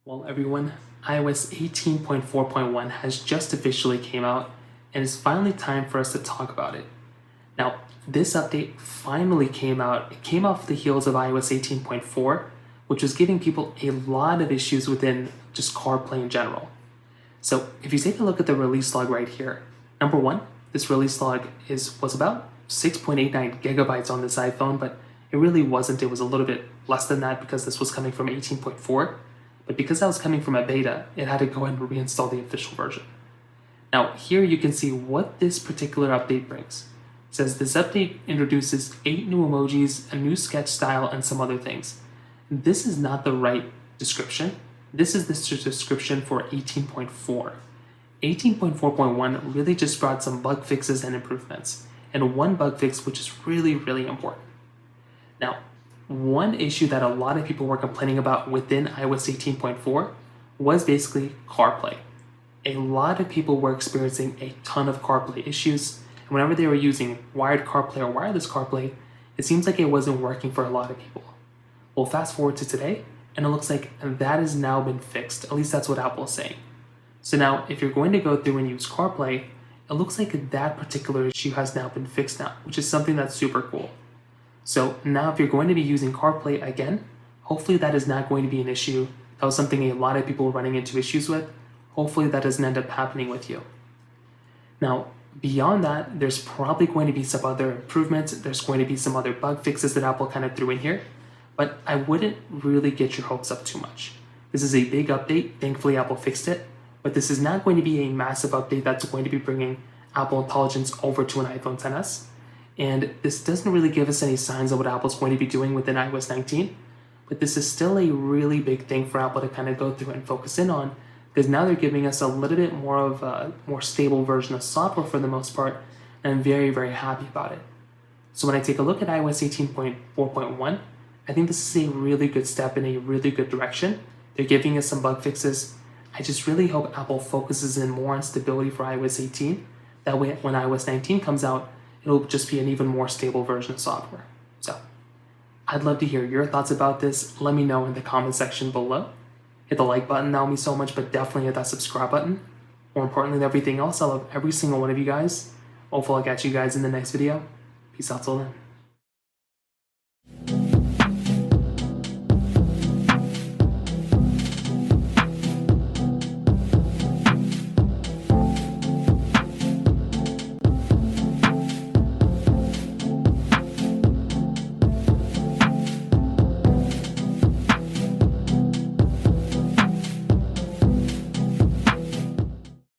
Well, everyone, iOS 18.4.1 has just officially came out, and it's finally time for us to talk about it. Now, this update finally came out. It came off the heels of iOS 18.4, which was giving people a lot of issues within just CarPlay in general. So if you take a look at the release log right here, number one, this release log was about 6.89 gigabytes on this iPhone, but it really wasn't. It was a little bit less than that because this was coming from 18.4. But because that was coming from a beta, it had to go ahead and reinstall the official version. Now, here you can see what this particular update brings. It says this update introduces 8 new emojis, a new sketch style, and some other things. This is not the right description. This is the description for 18.4. 18.4.1 really just brought some bug fixes and improvements, and one bug fix which is really, really important. Now, one issue that a lot of people were complaining about within iOS 18.4 was basically CarPlay. A lot of people were experiencing a ton of CarPlay issues, and whenever they were using wired CarPlay or wireless CarPlay, it seems like it wasn't working for a lot of people. Well, fast forward to today, and it looks like that has now been fixed. At least that's what Apple is saying. So now, if you're going to go through and use CarPlay, it looks like that particular issue has now been fixed now, which is something that's super cool. So now if you're going to be using CarPlay again, hopefully that is not going to be an issue. That was something a lot of people were running into issues with. Hopefully that doesn't end up happening with you. Now, beyond that, there's probably going to be some other improvements. There's going to be some other bug fixes that Apple kind of threw in here, but I wouldn't really get your hopes up too much. This is a big update. Thankfully, Apple fixed it, but this is not going to be a massive update that's going to be bringing Apple Intelligence over to an iPhone XS. And this doesn't really give us any signs of what Apple's going to be doing within iOS 19, but this is still a really big thing for Apple to kind of go through and focus in on, because now they're giving us a little bit more of a more stable version of software for the most part, and I'm very, very happy about it. So when I take a look at iOS 18.4.1, I think this is a really good step in a really good direction. They're giving us some bug fixes. I just really hope Apple focuses in more on stability for iOS 18. That way, when iOS 19 comes out, it'll just be an even more stable version of software. So I'd love to hear your thoughts about this. Let me know in the comment section below. Hit the like button, that would mean so much, but definitely hit that subscribe button. More importantly than everything else, I love every single one of you guys. Hopefully I'll catch you guys in the next video. Peace out till then.